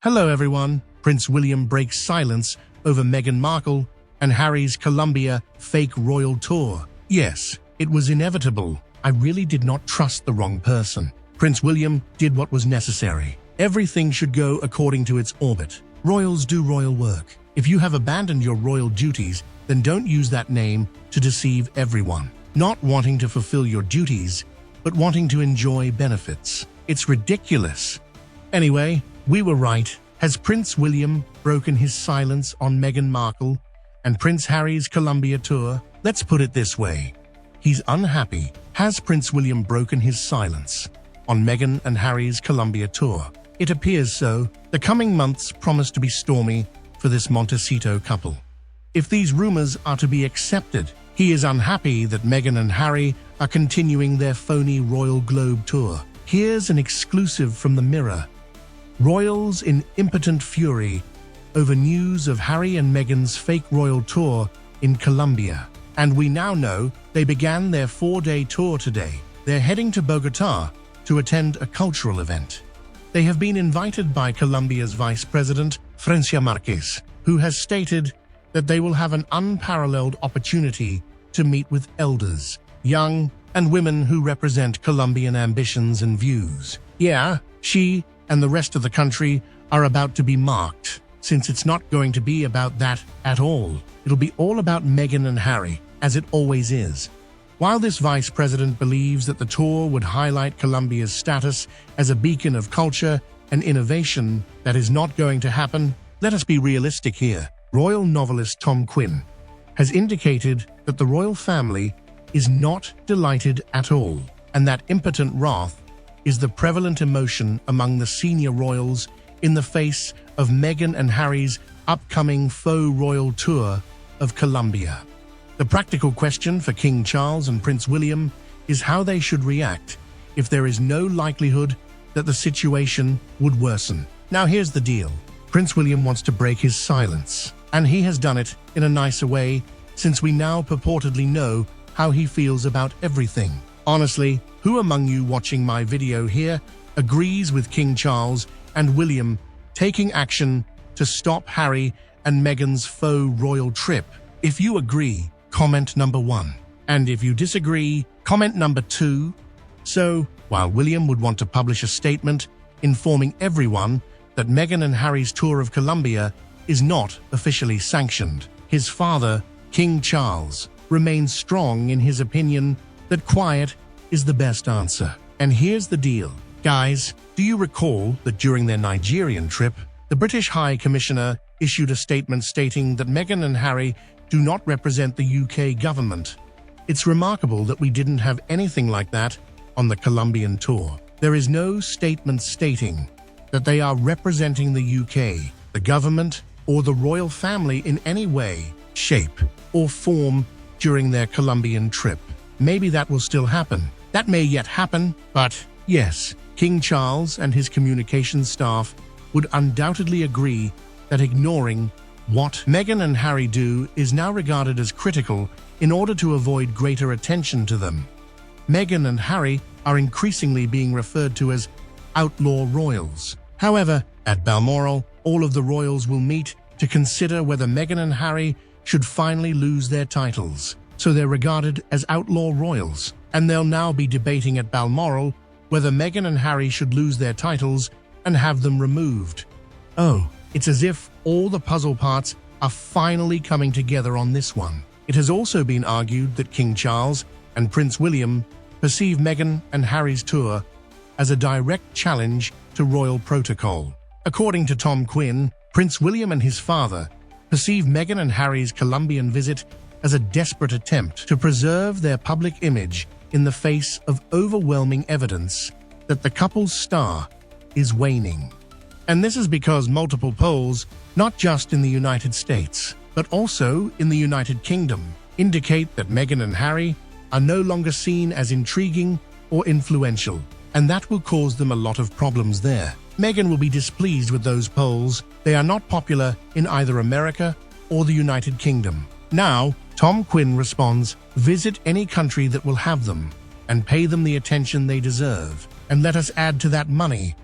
Hello everyone. Prince William breaks silence over Meghan Markle and Harry's Colombia fake royal tour. Yes, it was inevitable. I really did not trust the wrong person. Prince William did what was necessary. Everything should go according to its orbit. Royals do royal work. If you have abandoned your royal duties, then don't use that name to deceive everyone. Not wanting to fulfill your duties, but wanting to enjoy benefits. It's ridiculous. Anyway, we were right. Has Prince William broken his silence on Meghan Markle and Prince Harry's Colombia tour? Let's put it this way. He's unhappy. Has Prince William broken his silence on Meghan and Harry's Colombia tour? It appears so. The coming months promise to be stormy for this Montecito couple. If these rumors are to be accepted, he is unhappy that Meghan and Harry are continuing their phony Royal Globe tour. Here's an exclusive from the Mirror. Royals in impotent fury over news of Harry and Meghan's fake royal tour in Colombia. And we now know they began their 4-day tour today. They're heading to Bogotá to attend a cultural event. They have been invited by Colombia's Vice President, Meghan Markle, who has stated that they will have an unparalleled opportunity to meet with elders, young, and women who represent Colombian ambitions and views. Yeah, she and the rest of the country are about to be marked, since it's not going to be about that at all. It'll be all about Meghan and Harry, as it always is. While this vice president believes that the tour would highlight Colombia's status as a beacon of culture and innovation, that is not going to happen. Let us be realistic here. Royal novelist Tom Quinn has indicated that the royal family is not delighted at all, and that impotent wrath is the prevalent emotion among the senior royals in the face of Meghan and Harry's upcoming faux royal tour of Colombia. The practical question for King Charles and Prince William is how they should react if there is no likelihood that the situation would worsen. Now here's the deal. Prince William wants to break his silence, and he has done it in a nicer way since we now purportedly know how he feels about everything. Honestly, who among you watching my video here agrees with King Charles and William taking action to stop Harry and Meghan's faux royal trip? If you agree, comment number 1. And if you disagree, comment number 2. So, while William would want to publish a statement informing everyone that Meghan and Harry's tour of Colombia is not officially sanctioned, his father, King Charles, remains strong in his opinion that quiet is the best answer. And here's the deal. Guys, do you recall that during their Nigerian trip, the British High Commissioner issued a statement stating that Meghan and Harry do not represent the UK government? It's remarkable that we didn't have anything like that on the Colombian tour. There is no statement stating that they are representing the UK, the government, or the royal family in any way, shape, or form during their Colombian trip. Maybe that will still happen. That may yet happen, but yes, King Charles and his communications staff would undoubtedly agree that ignoring what Meghan and Harry do is now regarded as critical in order to avoid greater attention to them. Meghan and Harry are increasingly being referred to as outlaw royals. However, at Balmoral, all of the royals will meet to consider whether Meghan and Harry should finally lose their titles. So they're regarded as outlaw royals, and they'll now be debating at Balmoral whether Meghan and Harry should lose their titles and have them removed. Oh, it's as if all the puzzle parts are finally coming together on this one. It has also been argued that King Charles and Prince William perceive Meghan and Harry's tour as a direct challenge to royal protocol. According to Tom Quinn, Prince William and his father perceive Meghan and Harry's Colombian visit as a desperate attempt to preserve their public image in the face of overwhelming evidence that the couple's star is waning. And this is because multiple polls, not just in the United States, but also in the United Kingdom, indicate that Meghan and Harry are no longer seen as intriguing or influential, and that will cause them a lot of problems there. Meghan will be displeased with those polls. They are not popular in either America or the United Kingdom. Now, Tom Quinn responds, visit any country that will have them and pay them the attention they deserve, and let us add to that money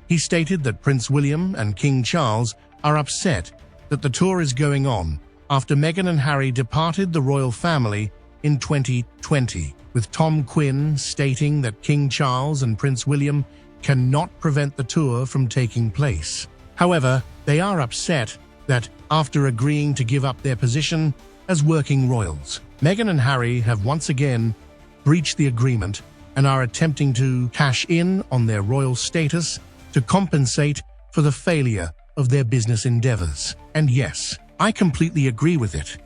He stated that Prince William and King Charles are upset that the tour is going on after Meghan and Harry departed the royal family in 2020, with Tom Quinn stating that King Charles and Prince William cannot prevent the tour from taking place. However, they are upset that, after agreeing to give up their position as working royals, Meghan and Harry have once again breached the agreement and are attempting to cash in on their royal status to compensate for the failure of their business endeavors. And yes, I completely agree with it.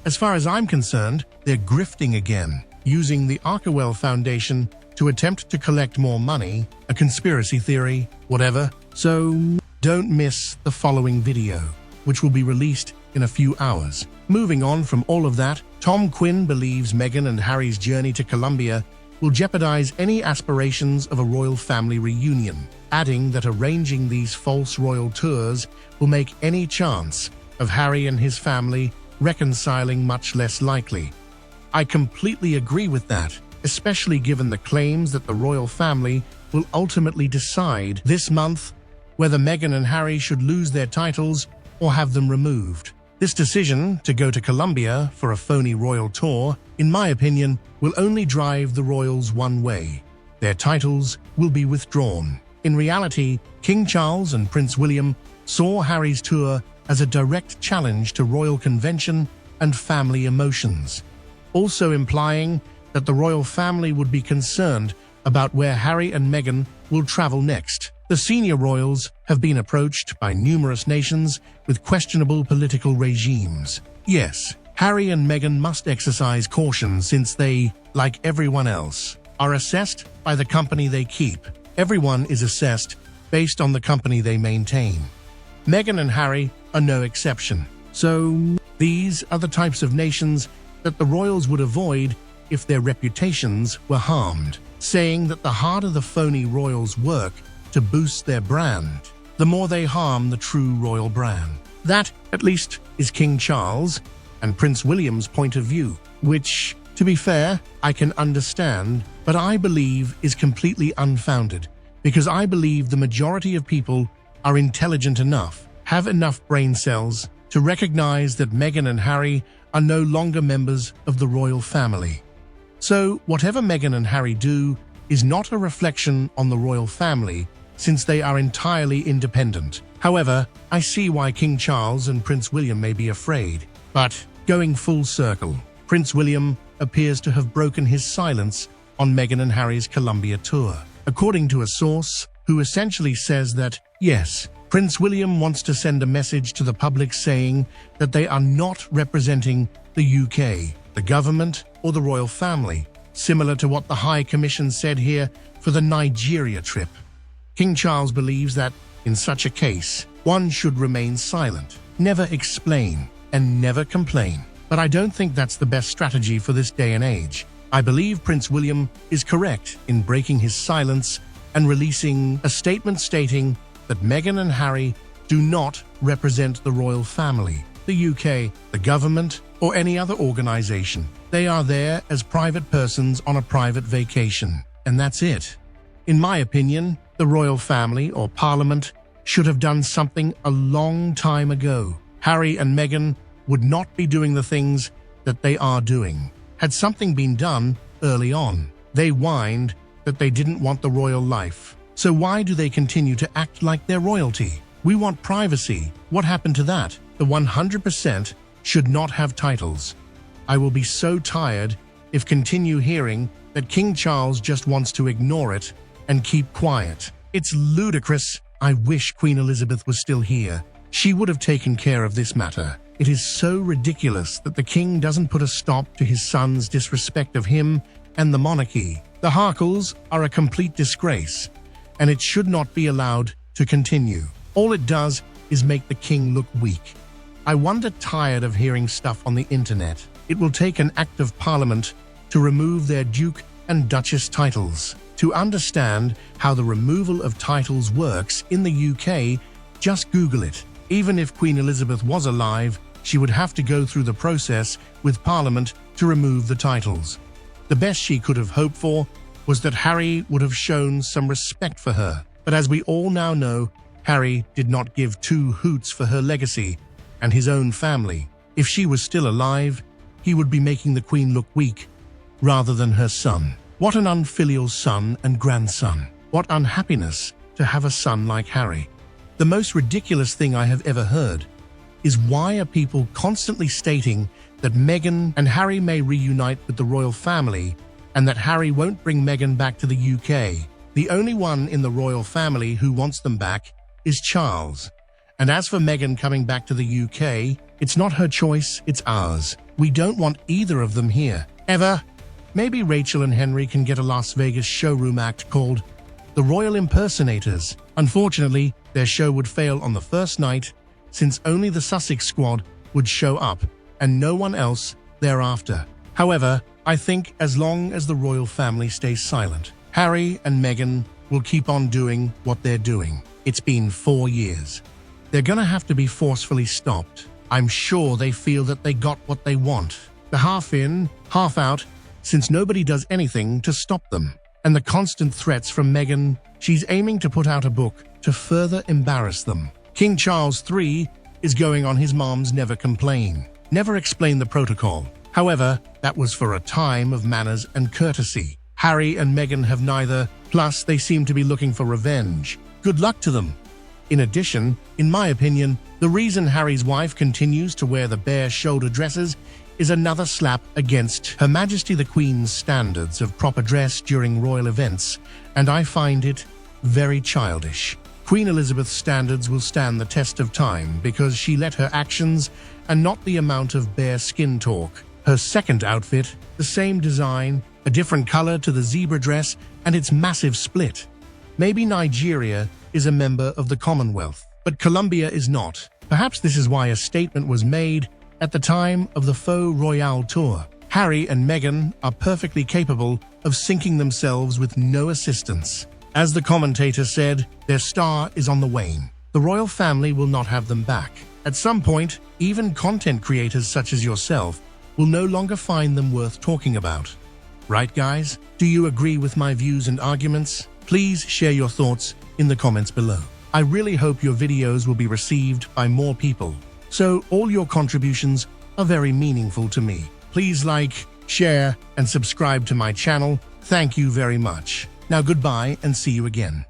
As far as I'm concerned, they're grifting again, using the Arkewell Foundation to attempt to collect more money, a conspiracy theory, whatever. So don't miss the following video, which will be released in a few hours. Moving on from all of that, Tom Quinn believes Meghan and Harry's journey to Colombia will jeopardize any aspirations of a royal family reunion, adding that arranging these false royal tours will make any chance of Harry and his family reconciling much less likely. I completely agree with that, especially given the claims that the royal family will ultimately decide this month whether Meghan and Harry should lose their titles or have them removed. This decision to go to Colombia for a phony royal tour, in my opinion, will only drive the royals one way. Their titles will be withdrawn. In reality, King Charles and Prince William saw Harry's tour as a direct challenge to royal convention and family emotions, also implying that the royal family would be concerned about where Harry and Meghan will travel next. The senior royals have been approached by numerous nations with questionable political regimes. Yes, Harry and Meghan must exercise caution since they, like everyone else, are assessed by the company they keep. Everyone is assessed based on the company they maintain. Meghan and Harry are no exception. So, these are the types of nations that the royals would avoid if their reputations were harmed, saying that the harder the phony royals work to boost their brand, the more they harm the true royal brand. That, at least, is King Charles and Prince William's point of view, which, to be fair, I can understand, but I believe is completely unfounded, because I believe the majority of people are intelligent enough, have enough brain cells to recognize that Meghan and Harry are no longer members of the royal family. So, whatever Meghan and Harry do is not a reflection on the royal family, since they are entirely independent. However, I see why King Charles and Prince William may be afraid. But, going full circle, Prince William appears to have broken his silence on Meghan and Harry's Colombia tour, according to a source who essentially says that, yes, Prince William wants to send a message to the public saying that they are not representing the UK, the government, or the royal family, similar to what the High Commission said here for the Nigeria trip. King Charles believes that, in such a case, one should remain silent, never explain, and never complain. But I don't think that's the best strategy for this day and age. I believe Prince William is correct in breaking his silence and releasing a statement stating that Meghan and Harry do not represent the royal family, the UK, the government, or any other organization. They are there as private persons on a private vacation, and that's it. In my opinion, the royal family or parliament should have done something a long time ago. Harry and Meghan would not be doing the things that they are doing. Had something been done early on, they whined that they didn't want the royal life. So why do they continue to act like they're royalty? We want privacy. What happened to that? The 100% should not have titles. I will be so tired if continue hearing that King Charles just wants to ignore it and keep quiet. It's ludicrous. I wish Queen Elizabeth was still here. She would have taken care of this matter. It is so ridiculous that the king doesn't put a stop to his son's disrespect of him and the monarchy. The Harkles are a complete disgrace, and it should not be allowed to continue. All it does is make the king look weak. I wonder, tired of hearing stuff on the internet. It will take an act of parliament to remove their duke and duchess titles. To understand how the removal of titles works in the UK, just Google it. Even if Queen Elizabeth was alive, she would have to go through the process with Parliament to remove the titles. The best she could have hoped for was that Harry would have shown some respect for her. But as we all now know, Harry did not give two hoots for her legacy and his own family. If she was still alive, he would be making the Queen look weak rather than her son. What an unfilial son and grandson. What unhappiness to have a son like Harry. The most ridiculous thing I have ever heard is why are people constantly stating that Meghan and Harry may reunite with the royal family and that Harry won't bring Meghan back to the UK. The only one in the royal family who wants them back is Charles. And as for Meghan coming back to the UK, it's not her choice, it's ours. We don't want either of them here, ever. Maybe Rachel and Henry can get a Las Vegas showroom act called The Royal Impersonators. Unfortunately, their show would fail on the first night, since only the Sussex squad would show up and no one else thereafter. However, I think as long as the royal family stays silent, Harry and Meghan will keep on doing what they're doing. It's been 4 years. They're gonna have to be forcefully stopped. I'm sure they feel that they got what they want. The half in, half out, since nobody does anything to stop them. And the constant threats from Meghan, she's aiming to put out a book to further embarrass them. King Charles III is going on his mom's never complain, never explain the protocol. However, that was for a time of manners and courtesy. Harry and Meghan have neither, plus they seem to be looking for revenge. Good luck to them. In addition, in my opinion, the reason Harry's wife continues to wear the bare shoulder dresses is another slap against Her Majesty the Queen's standards of proper dress during royal events, and I find it very childish. Queen Elizabeth's standards will stand the test of time because she let her actions and not the amount of bare skin talk. Her second outfit, the same design, a different color to the zebra dress, and its massive split. Maybe Nigeria is a member of the Commonwealth, but Colombia is not. Perhaps this is why a statement was made at the time of the Faux Royale tour. Harry and Meghan are perfectly capable of sinking themselves with no assistance. As the commentator said, their star is on the wane. The royal family will not have them back. At some point, even content creators such as yourself will no longer find them worth talking about. Right, guys? Do you agree with my views and arguments? Please share your thoughts in the comments below. I really hope your videos will be received by more people. So all your contributions are very meaningful to me. Please like, share, and subscribe to my channel. Thank you very much. Now goodbye and see you again.